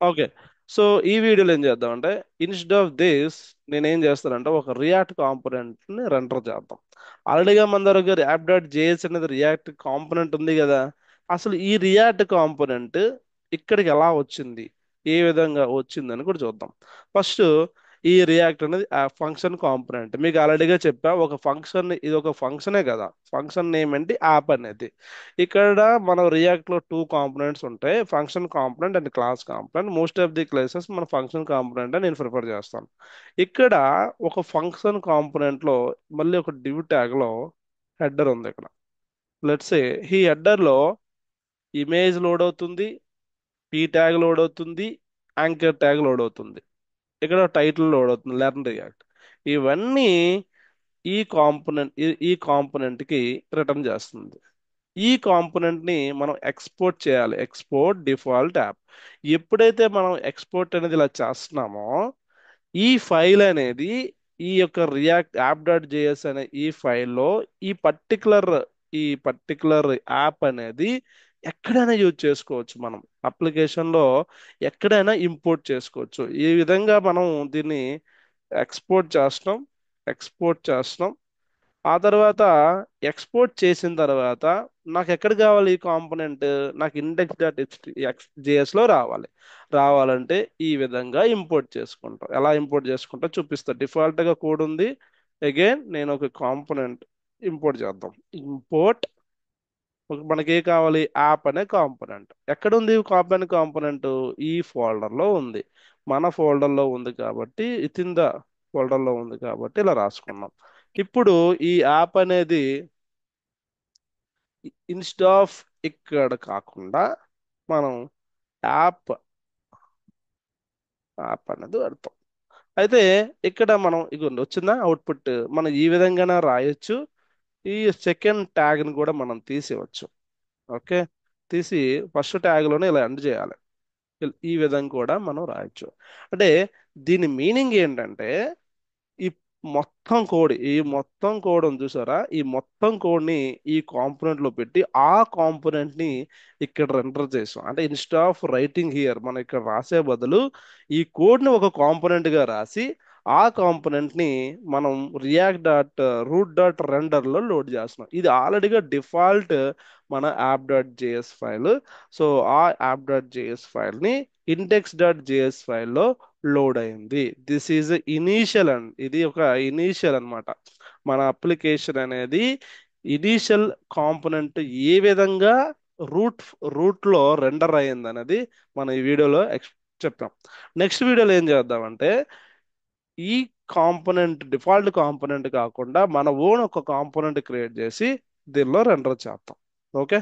Okay. So ఈ వీడియోలో ఏం చేద్దామంటే, ఇన్స్టెడ్ ఆఫ్ దిస్ నేనేం చేస్తానంటే ఒక రియాక్ట్ కాంపోనెంట్ని రెండర్ చేద్దాం. ఆల్రెడీగా మన దగ్గర యాప్ డాట్ జేఎస్ అనేది రియాక్ట్ కాంపోనెంట్ ఉంది కదా. అసలు ఈ రియాక్ట్ కాంపోనెంట్ ఇక్కడికి ఎలా వచ్చింది, ఏ విధంగా వచ్చిందని కూడా చూద్దాం. ఫస్ట్ ఈ రియాక్ట్ అనేది ఫంక్షన్ కాంపోనెంట్. మీకు ఆల్రెడీగా చెప్పా, ఒక ఫంక్షన్, ఇది ఒక ఫంక్షనే కదా. ఫంక్షన్ నేమ్ ఏంటి, యాప్ అనేది. ఇక్కడ మన రియాక్ట్ లో టూ కాంపోనెంట్స్ ఉంటాయి, function component and class component. Most of the cases మన ఫంక్షన్ కాంపోనెంట్ నేను ప్రిఫర్ చేస్తాను. ఇక్కడ ఒక ఫంక్షన్ కాంపోనెంట్ లో మళ్ళీ ఒక డివ్ ట్యాగ్ లో హెడర్ ఉంది. ఇక్కడ లెట్స్ సే ఈ హెడర్ లో ఇమేజ్ లోడ్ అవుతుంది, పీ ట్యాగ్ లోడ్ అవుతుంది, యాంకర్ ట్యాగ్ లోడ్ అవుతుంది, ఇక్కడ టైటిల్ లోడ్ అవుతుంది, లెర్న్ రియాక్ట్. ఇవన్నీ ఈ కాంపోనెంట్ కి రిటర్న్ చేస్తుంది. ఈ కాంపోనెంట్ ని మనం ఎక్స్పోర్ట్ చేయాలి, ఎక్స్పోర్ట్ డిఫాల్ట్ యాప్. ఎప్పుడైతే మనం ఎక్స్పోర్ట్ అనేది ఇలా చేస్తున్నామో, ఈ ఫైల్ అనేది, ఈ యొక్క రియాక్ట్ యాప్ డాట్ జేఎస్ అనే ఈ ఫైల్లో ఈ పర్టికులర్ యాప్ అనేది ఎక్కడైనా యూజ్ చేసుకోవచ్చు. మనం అప్లికేషన్లో ఎక్కడైనా ఇంపోర్ట్ చేసుకోవచ్చు. ఈ విధంగా మనం దీన్ని ఎక్స్పోర్ట్ చేస్తాం, ఎక్స్పోర్ట్ చేస్తాం. ఆ తర్వాత ఎక్స్పోర్ట్ చేసిన తర్వాత నాకు ఎక్కడ కావాలి ఈ కాంపోనెంట్, నాకు ఇండెక్స్ డాట్ జేఎస్ లో రావాలి. రావాలంటే ఈ విధంగా ఇంపోర్ట్ చేసుకుంటాం. ఎలా ఇంపోర్ట్ చేసుకుంటా చూపిస్తా. డిఫాల్ట్ గా కోడ్ ఉంది. అగైన్ నేను ఒక కాంపోనెంట్ ఇంపోర్ట్ చేద్దాం. ఇంపోర్ట్, మనకి ఏ కావాలి, యాప్ అనే కాంపోనెంట్. ఎక్కడ ఉంది కాంపోనెంట్? కాంపోనెంట్ ఈ ఫోల్డర్ లో ఉంది. మన ఫోల్డర్ లో ఉంది కాబట్టి, ఇన్ ద ఫోల్డర్ లో ఉంది కాబట్టి ఇలా రాసుకున్నాం. ఇప్పుడు ఈ యాప్ అనేది ఇన్స్టెడ్ ఆఫ్ ఇక్కడ కాకుండా మనం యాప్ యాప్ అనేది పెడతాం. అయితే ఇక్కడ మనం ఇగోండి వచ్చిందా అవుట్పుట్. మనం ఈ విధంగానే రాయొచ్చు. ఈ సెకండ్ ట్యాగ్ ని కూడా మనం తీసేయవచ్చు. ఓకే. తీసి ఫస్ట్ ట్యాగ్ లోనే ఇలా ఎండ్ చేయాలి. ఈ విధంగా కూడా మనం రాయొచ్చు. అంటే దీని మీనింగ్ ఏంటంటే, ఈ మొత్తం కోడ్ ఉంది చూసారా, ఈ మొత్తం కోడ్ ని ఈ కాంపోనెంట్ లో పెట్టి ఆ కాంపోనెంట్ ని ఇక్కడ రెండర్ చేసాం. అంటే ఇన్స్టెడ్ ఆఫ్ రైటింగ్ హియర్, మనం ఇక్కడ రాసే బదులు ఈ కోడ్ ని ఒక కాంపోనెంట్ గా రాసి ఆ కాంపోనెంట్ ని మనం React dot root dot render లో లోడ్ చేస్తున్నాం. ఇది ఆల్రెడీగా డిఫాల్ట్ మన app dot JS file. So ఆ యాప్ డాట్ జేఎస్ ఫైల్ ని ఇండెక్స్ డాట్ జేఎస్ ఫైల్లో లోడ్ అయింది. దిస్ ఈజ్ ఇనీషియల్ అండ్ ఇది ఒక ఇనీషియల్ అన్నమాట. మన అప్లికేషన్ అనేది ఇనీషియల్ కాంపోనెంట్ ఏ విధంగా రూట్ రూట్ లో రెండర్ అయ్యింది అనేది మనం ఈ వీడియోలో చెప్తాం. నెక్స్ట్ వీడియోలో ఏం చేద్దామంటే, ఈ కాంపోనెంట్ డిఫాల్ట్ కాంపోనెంట్ కాకుండా మన ఓన్ ఒక కాంపోనెంట్ క్రియేట్ చేసి దీనిలో రెండర్ చేద్దాం. ఓకే.